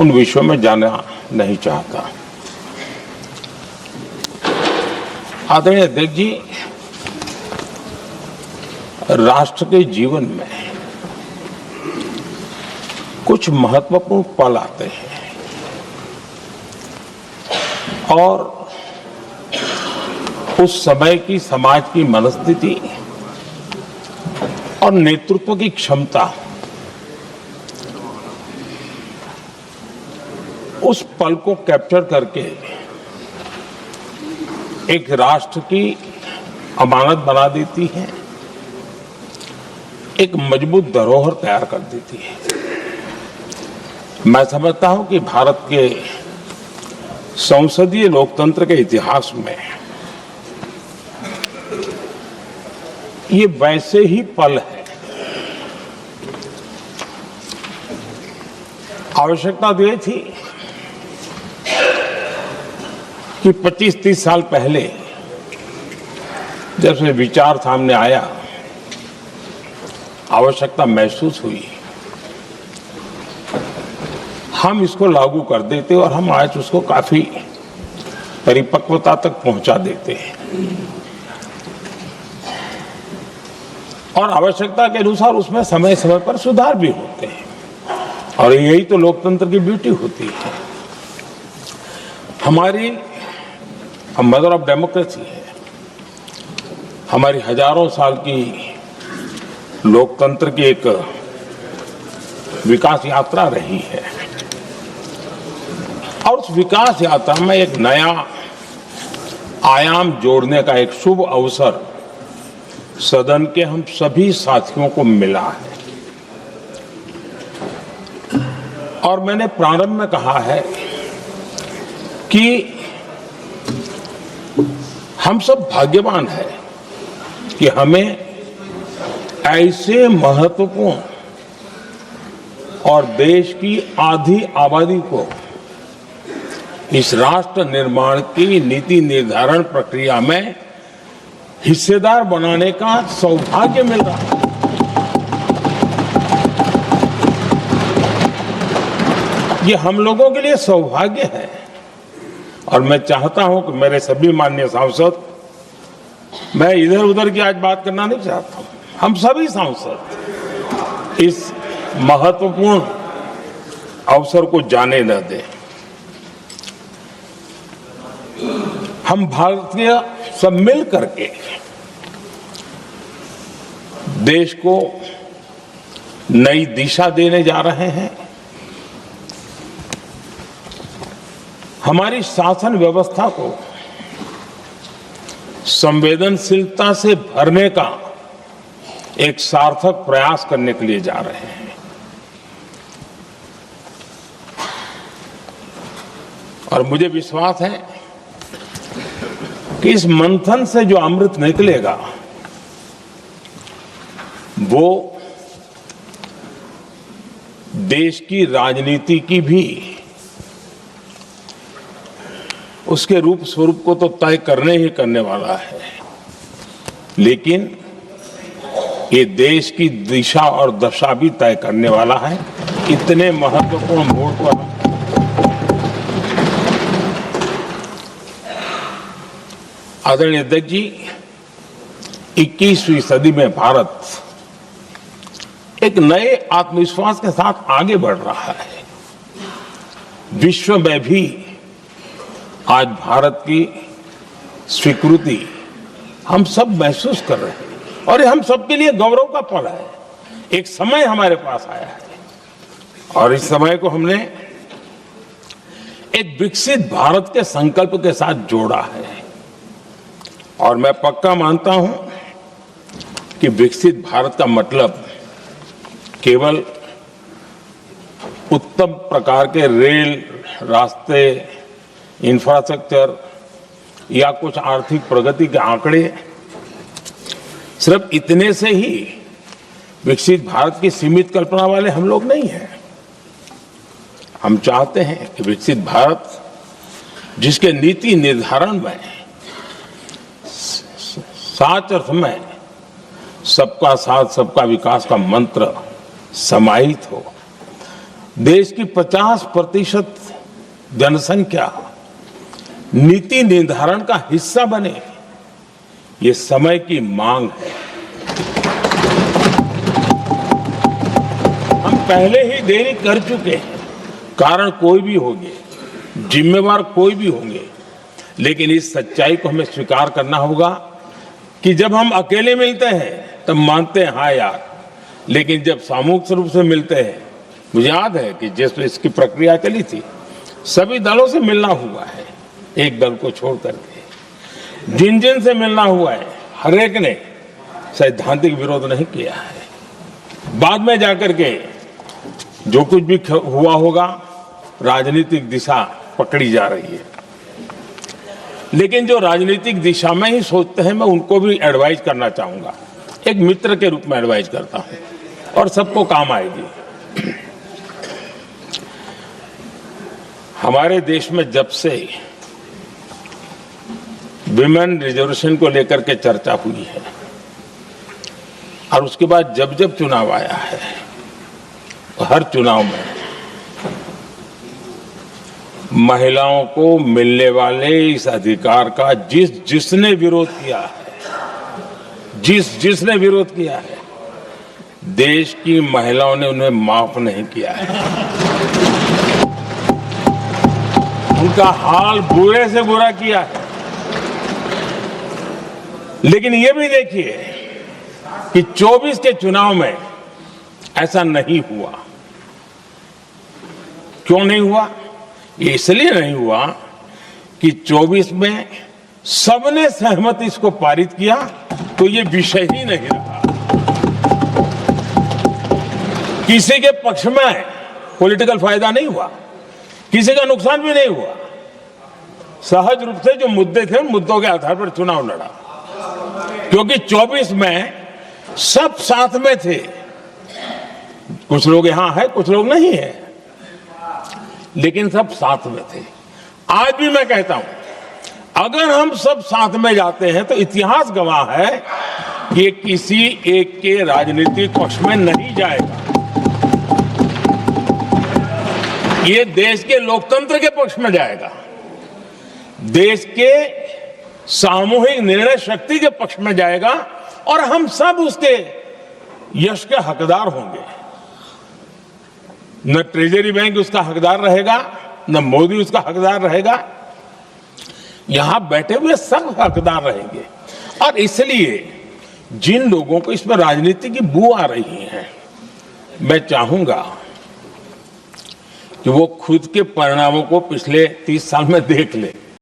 उन विषयों में जाना नहीं चाहता। आदरणीय अध्यक्ष जी, राष्ट्र के जीवन में कुछ महत्वपूर्ण पल आते हैं और उस समय की समाज की मनस्थिति और नेतृत्व की क्षमता उस पल को कैप्चर करके एक राष्ट्र की अमानत बना देती है, एक मजबूत धरोहर तैयार कर देती है। मैं समझता हूं कि भारत के संसदीय लोकतंत्र के इतिहास में ये वैसे ही पल है। आवश्यकता ये थी कि 25-30 साल पहले जब से विचार सामने आया, आवश्यकता महसूस हुई, हम इसको लागू कर देते और हम आज उसको काफी परिपक्वता तक पहुंचा देते हैं और आवश्यकता के अनुसार उसमें समय समय पर सुधार भी होते हैं और यही तो लोकतंत्र की ब्यूटी होती है। हमारी मदर ऑफ डेमोक्रेसी है, हमारी हजारों साल की लोकतंत्र की एक विकास यात्रा रही है और उस विकास यात्रा में एक नया आयाम जोड़ने का एक शुभ अवसर सदन के हम सभी साथियों को मिला है। और मैंने प्रारंभ में कहा है कि हम सब भाग्यवान हैं कि हमें ऐसे महत्वपूर्ण और देश की आधी आबादी को इस राष्ट्र निर्माण की नीति निर्धारण प्रक्रिया में हिस्सेदार बनाने का सौभाग्य मिल रहा है। ये हम लोगों के लिए सौभाग्य है और मैं चाहता हूं कि मेरे सभी माननीय सांसद, मैं इधर उधर की आज बात करना नहीं चाहता हूं, हम सभी सांसद इस महत्वपूर्ण अवसर को जाने न दें। हम भारतीय सब मिल करके देश को नई दिशा देने जा रहे हैं। हमारी शासन व्यवस्था को संवेदनशीलता से भरने का एक सार्थक प्रयास करने के लिए जा रहे हैं। और मुझे विश्वास है कि इस मंथन से जो अमृत निकलेगा वो देश की राजनीति की भी उसके रूप स्वरूप को तो तय करने ही करने वाला है, लेकिन ये देश की दिशा और दशा भी तय करने वाला है। इतने महत्वपूर्ण मोड़ पर आदरणीय अध्यक्ष जी, 21वीं सदी में भारत एक नए आत्मविश्वास के साथ आगे बढ़ रहा है। विश्व में भी आज भारत की स्वीकृति हम सब महसूस कर रहे हैं और ये हम सबके लिए गौरव का पल है। एक समय हमारे पास आया है और इस समय को हमने एक विकसित भारत के संकल्प के साथ जोड़ा है और मैं पक्का मानता हूं कि विकसित भारत का मतलब केवल उत्तम प्रकार के रेल, रास्ते, इंफ्रास्ट्रक्चर या कुछ आर्थिक प्रगति के आंकड़े, सिर्फ इतने से ही विकसित भारत की सीमित कल्पना वाले हम लोग नहीं हैं। हम चाहते हैं कि विकसित भारत जिसके नीति निर्धारण में साच अर्थ में सबका साथ सबका विकास का मंत्र समाहित हो देश की 50% जनसंख्या नीति निर्धारण का हिस्सा बने, ये समय की मांग है। हम पहले ही देरी कर चुके हैं। कारण कोई भी होंगे, जिम्मेवार कोई भी होंगे, लेकिन इस सच्चाई को हमें स्वीकार करना होगा कि जब हम अकेले मिलते हैं तब मानते हैं हाँ यार, लेकिन जब सामूहिक रूप से मिलते हैं, मुझे याद है कि जैसे इसकी प्रक्रिया चली थी, सभी दलों से मिलना हुआ है, एक दल को छोड़ करके जिन जिन से मिलना हुआ है हर एक ने सैद्धांतिक विरोध नहीं किया है। बाद में जाकर के जो कुछ भी हुआ होगा, राजनीतिक दिशा पकड़ी जा रही है, लेकिन जो राजनीतिक दिशा में ही सोचते हैं, मैं उनको भी एडवाइज करना चाहूंगा, एक मित्र के रूप में एडवाइज करता हूं और सबको काम आएगी। हमारे देश में जब से विमेन रिजर्वेशन को लेकर के चर्चा हुई है और उसके बाद जब जब चुनाव आया है, हर चुनाव में महिलाओं को मिलने वाले इस अधिकार का जिसने विरोध किया है, जिसने विरोध किया है, देश की महिलाओं ने उन्हें माफ नहीं किया है। उनका हाल बुरे से बुरा किया है। लेकिन ये भी देखिए कि 24 के चुनाव में ऐसा नहीं हुआ। क्यों नहीं हुआ? ये इसलिए नहीं हुआ कि 24 में सबने सहमति इसको पारित किया, तो ये विषय ही नहीं रहा। किसी के पक्ष में पॉलिटिकल फायदा नहीं हुआ, किसी का नुकसान भी नहीं हुआ। सहज रूप से जो मुद्दे थे, उन मुद्दों के आधार पर चुनाव लड़ा, क्योंकि 24 में सब साथ में थे। कुछ लोग यहां है, कुछ लोग नहीं है, लेकिन सब साथ में थे। आज भी मैं कहता हूं, अगर हम सब साथ में जाते हैं तो इतिहास गवाह है कि किसी एक के राजनीतिक पक्ष में नहीं जाएगा। ये देश के लोकतंत्र के पक्ष में जाएगा, देश के सामूहिक निर्णय शक्ति के पक्ष में जाएगा और हम सब उसके यश के हकदार होंगे। न ट्रेजरी बैंक उसका हकदार रहेगा, न मोदी उसका हकदार रहेगा, यहां बैठे हुए सब हकदार रहेंगे। और इसलिए जिन लोगों को इसमें राजनीति की बू आ रही है, मैं चाहूंगा कि वो खुद के परिणामों को पिछले 30 साल में देख ले।